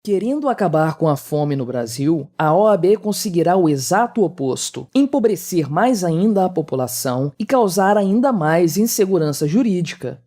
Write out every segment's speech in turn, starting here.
Querendo acabar com a fome no Brasil, a OAB conseguirá o exato oposto: empobrecer mais ainda a população e causar ainda mais insegurança jurídica.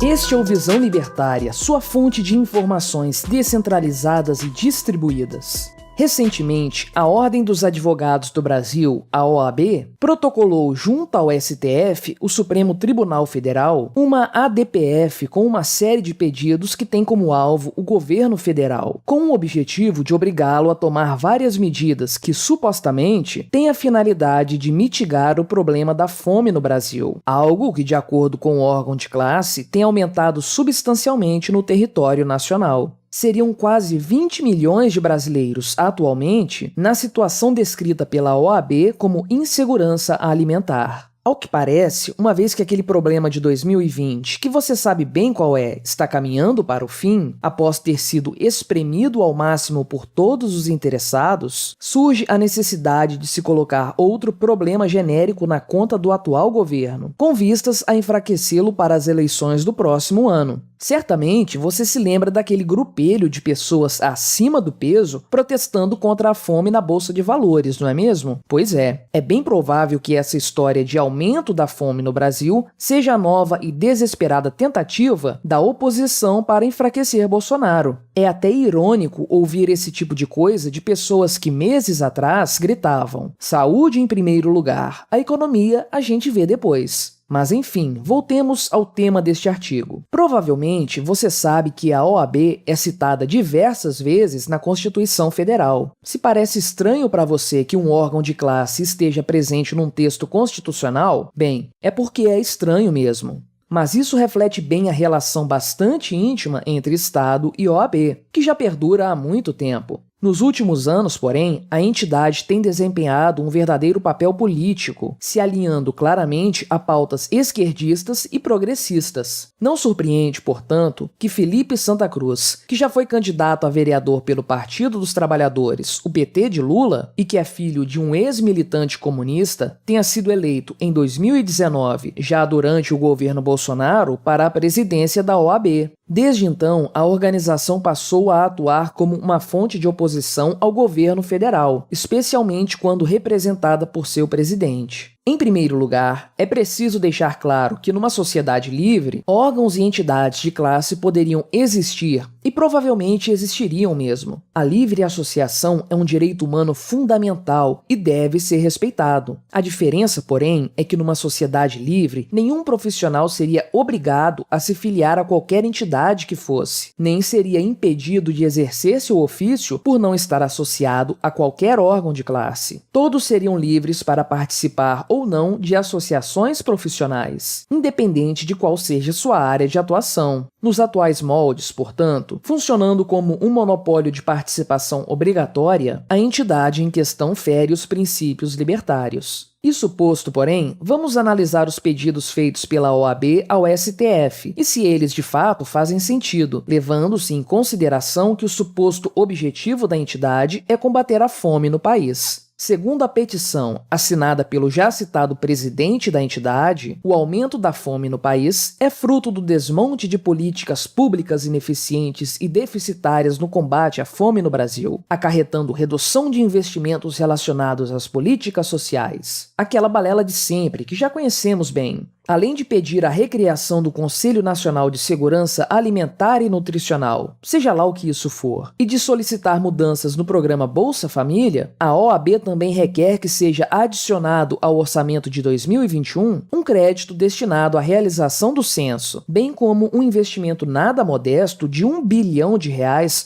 Este é o Visão Libertária, sua fonte de informações descentralizadas e distribuídas. Recentemente, a Ordem dos Advogados do Brasil, a OAB, protocolou junto ao STF, o Supremo Tribunal Federal, uma ADPF com uma série de pedidos que tem como alvo o governo federal, com o objetivo de obrigá-lo a tomar várias medidas que, supostamente, têm a finalidade de mitigar o problema da fome no Brasil, algo que, de acordo com o órgão de classe, tem aumentado substancialmente no território nacional. Seriam quase 20 milhões de brasileiros atualmente na situação descrita pela OAB como insegurança alimentar. Ao que parece, uma vez que aquele problema de 2020, que você sabe bem qual é, está caminhando para o fim, após ter sido espremido ao máximo por todos os interessados, surge a necessidade de se colocar outro problema genérico na conta do atual governo, com vistas a enfraquecê-lo para as eleições do próximo ano. Certamente você se lembra daquele grupelho de pessoas acima do peso protestando contra a fome na Bolsa de Valores, não é mesmo? Pois é bem provável que essa história de aumento da fome no Brasil seja a nova e desesperada tentativa da oposição para enfraquecer Bolsonaro. É até irônico ouvir esse tipo de coisa de pessoas que meses atrás gritavam: saúde em primeiro lugar, a economia a gente vê depois. Mas enfim, voltemos ao tema deste artigo. Provavelmente você sabe que a OAB é citada diversas vezes na Constituição Federal. Se parece estranho para você que um órgão de classe esteja presente num texto constitucional, bem, é porque é estranho mesmo. Mas isso reflete bem a relação bastante íntima entre Estado e OAB, que já perdura há muito tempo. Nos últimos anos, porém, a entidade tem desempenhado um verdadeiro papel político, se alinhando claramente a pautas esquerdistas e progressistas. Não surpreende, portanto, que Felipe Santa Cruz, que já foi candidato a vereador pelo Partido dos Trabalhadores, o PT de Lula, e que é filho de um ex-militante comunista, tenha sido eleito em 2019, já durante o governo Bolsonaro, para a presidência da OAB. Desde então, a organização passou a atuar como uma fonte de oposição ao governo federal, especialmente quando representada por seu presidente. Em primeiro lugar, é preciso deixar claro que numa sociedade livre, órgãos e entidades de classe poderiam existir e provavelmente existiriam mesmo. A livre associação é um direito humano fundamental e deve ser respeitado. A diferença, porém, é que numa sociedade livre, nenhum profissional seria obrigado a se filiar a qualquer entidade que fosse, nem seria impedido de exercer seu ofício por não estar associado a qualquer órgão de classe. Todos seriam livres para participar ou não de associações profissionais, independente de qual seja sua área de atuação. Nos atuais moldes, portanto, funcionando como um monopólio de participação obrigatória, a entidade em questão fere os princípios libertários. Isso posto, porém, vamos analisar os pedidos feitos pela OAB ao STF e se eles de fato fazem sentido, levando-se em consideração que o suposto objetivo da entidade é combater a fome no país. Segundo a petição assinada pelo já citado presidente da entidade, o aumento da fome no país é fruto do desmonte de políticas públicas ineficientes e deficitárias no combate à fome no Brasil, acarretando redução de investimentos relacionados às políticas sociais. Aquela balela de sempre, que já conhecemos bem. Além de pedir a recriação do Conselho Nacional de Segurança Alimentar e Nutricional, seja lá o que isso for, e de solicitar mudanças no programa Bolsa Família, a OAB também requer que seja adicionado ao orçamento de 2021 um crédito destinado à realização do censo, bem como um investimento nada modesto de R$ 1 bilhão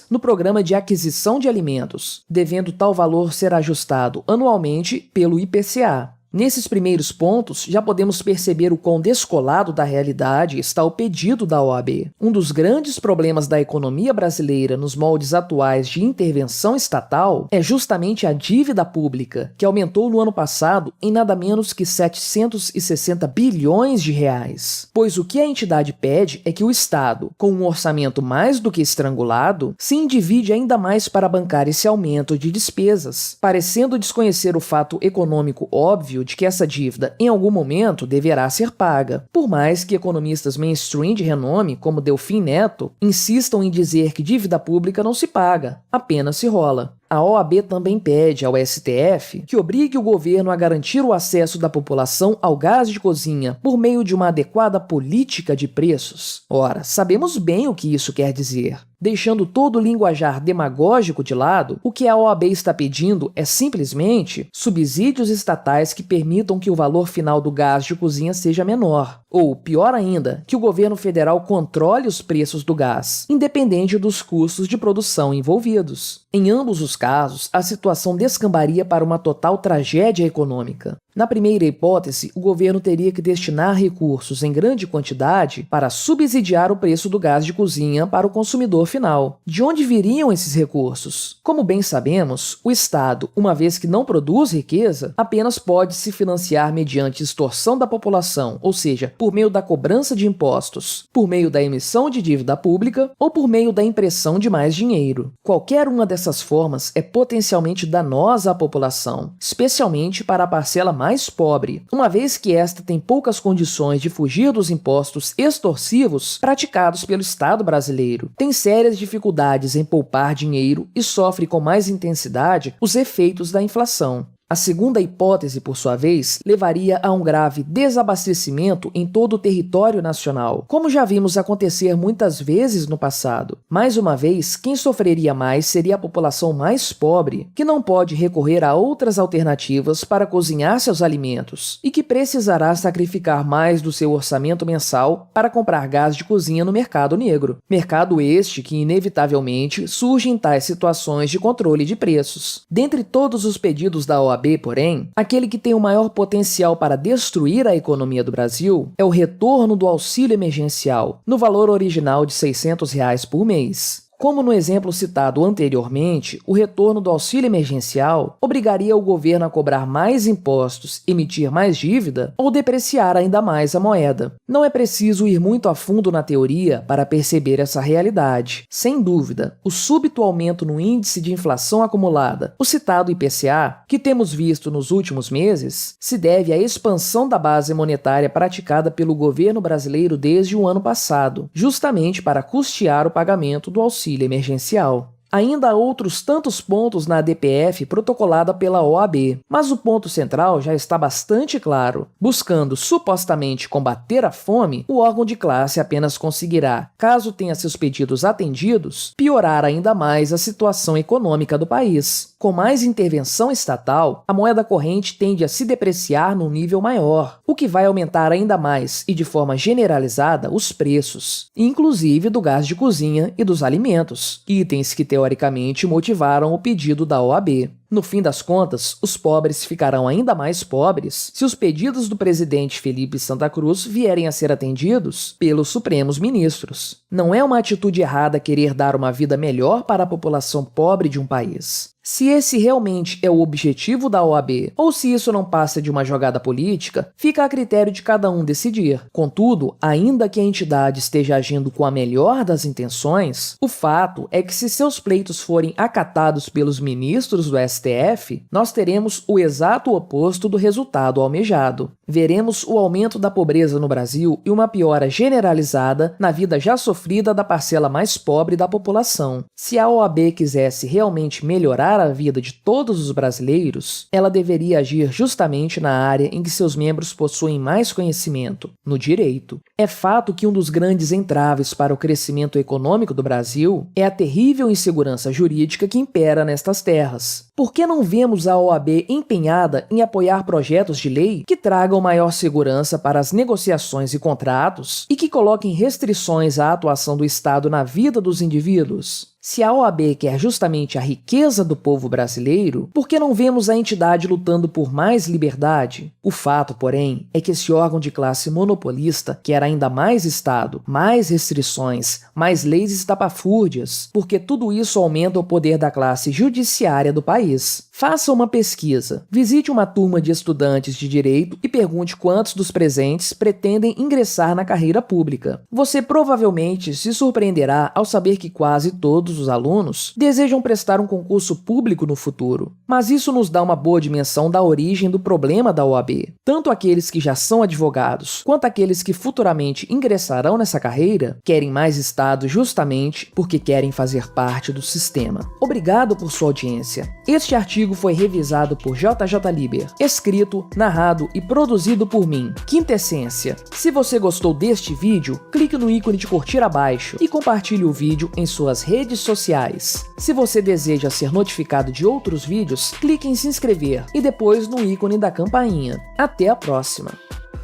no programa de aquisição de alimentos, devendo tal valor ser ajustado anualmente pelo IPCA. Nesses primeiros pontos, já podemos perceber o quão descolado da realidade está o pedido da OAB. Um dos grandes problemas da economia brasileira nos moldes atuais de intervenção estatal é justamente a dívida pública, que aumentou no ano passado em nada menos que 760 bilhões de reais. Pois o que a entidade pede é que o Estado, com um orçamento mais do que estrangulado, se endivide ainda mais para bancar esse aumento de despesas, parecendo desconhecer o fato econômico óbvio óbvio de que essa dívida em algum momento deverá ser paga, por mais que economistas mainstream de renome, como Delfim Neto, insistam em dizer que dívida pública não se paga, apenas se rola. A OAB também pede ao STF que obrigue o governo a garantir o acesso da população ao gás de cozinha por meio de uma adequada política de preços. Ora, sabemos bem o que isso quer dizer. Deixando todo o linguajar demagógico de lado, o que a OAB está pedindo é simplesmente subsídios estatais que permitam que o valor final do gás de cozinha seja menor. Ou, pior ainda, que o governo federal controle os preços do gás, independente dos custos de produção envolvidos. Em ambos os casos, a situação descambaria para uma total tragédia econômica. Na primeira hipótese, o governo teria que destinar recursos em grande quantidade para subsidiar o preço do gás de cozinha para o consumidor final. De onde viriam esses recursos? Como bem sabemos, o Estado, uma vez que não produz riqueza, apenas pode se financiar mediante extorsão da população, ou seja, por meio da cobrança de impostos, por meio da emissão de dívida pública ou por meio da impressão de mais dinheiro. Qualquer uma dessas formas é potencialmente danosa à população, especialmente para a parcela mais pobre, uma vez que esta tem poucas condições de fugir dos impostos extorsivos praticados pelo Estado brasileiro, tem sérias dificuldades em poupar dinheiro e sofre com mais intensidade os efeitos da inflação. A segunda hipótese, por sua vez, levaria a um grave desabastecimento em todo o território nacional, como já vimos acontecer muitas vezes no passado. Mais uma vez, quem sofreria mais seria a população mais pobre, que não pode recorrer a outras alternativas para cozinhar seus alimentos e que precisará sacrificar mais do seu orçamento mensal para comprar gás de cozinha no mercado negro. Mercado este que, inevitavelmente, surge em tais situações de controle de preços. Dentre todos os pedidos da OAB, porém, aquele que tem o maior potencial para destruir a economia do Brasil é o retorno do auxílio emergencial, no valor original de R$ 600 por mês. Como no exemplo citado anteriormente, o retorno do auxílio emergencial obrigaria o governo a cobrar mais impostos, emitir mais dívida ou depreciar ainda mais a moeda. Não é preciso ir muito a fundo na teoria para perceber essa realidade. Sem dúvida, o súbito aumento no índice de inflação acumulada, o citado IPCA, que temos visto nos últimos meses, se deve à expansão da base monetária praticada pelo governo brasileiro desde o ano passado, justamente para custear o pagamento do auxílio emergencial. Ainda há outros tantos pontos na ADPF protocolada pela OAB, mas o ponto central já está bastante claro. Buscando supostamente combater a fome, o órgão de classe apenas conseguirá, caso tenha seus pedidos atendidos, piorar ainda mais a situação econômica do país. Com mais intervenção estatal, a moeda corrente tende a se depreciar num nível maior, o que vai aumentar ainda mais e de forma generalizada os preços, inclusive do gás de cozinha e dos alimentos, itens que teoricamente motivaram o pedido da OAB. No fim das contas, os pobres ficarão ainda mais pobres se os pedidos do presidente Felipe Santa Cruz vierem a ser atendidos pelos Supremos Ministros. Não é uma atitude errada querer dar uma vida melhor para a população pobre de um país. Se esse realmente é o objetivo da OAB, ou se isso não passa de uma jogada política, fica a critério de cada um decidir. Contudo, ainda que a entidade esteja agindo com a melhor das intenções, o fato é que se seus pleitos forem acatados pelos ministros do STF, nós teremos o exato oposto do resultado almejado. Veremos o aumento da pobreza no Brasil e uma piora generalizada na vida já sofrida da parcela mais pobre da população. Se a OAB quisesse realmente melhorar a vida de todos os brasileiros, ela deveria agir justamente na área em que seus membros possuem mais conhecimento, no direito. É fato que um dos grandes entraves para o crescimento econômico do Brasil é a terrível insegurança jurídica que impera nestas terras. Por que não vemos a OAB empenhada em apoiar projetos de lei que tragam maior segurança para as negociações e contratos e que coloquem restrições à atuação do Estado na vida dos indivíduos? Se a OAB quer justamente a riqueza do povo brasileiro, por que não vemos a entidade lutando por mais liberdade? O fato, porém, é que esse órgão de classe monopolista quer ainda mais Estado, mais restrições, mais leis estapafúrdias, porque tudo isso aumenta o poder da classe judiciária do país. Faça uma pesquisa. Visite uma turma de estudantes de direito e pergunte quantos dos presentes pretendem ingressar na carreira pública. Você provavelmente se surpreenderá ao saber que quase todos os alunos desejam prestar um concurso público no futuro. Mas isso nos dá uma boa dimensão da origem do problema da OAB. Tanto aqueles que já são advogados, quanto aqueles que futuramente ingressarão nessa carreira, querem mais Estado justamente porque querem fazer parte do sistema. Obrigado por sua audiência. Este artigo foi revisado por JJ Liber, escrito, narrado e produzido por mim, Quintessência. Se você gostou deste vídeo, clique no ícone de curtir abaixo e compartilhe o vídeo em suas redes sociais. Se você deseja ser notificado de outros vídeos, clique em se inscrever e depois no ícone da campainha. Até a próxima!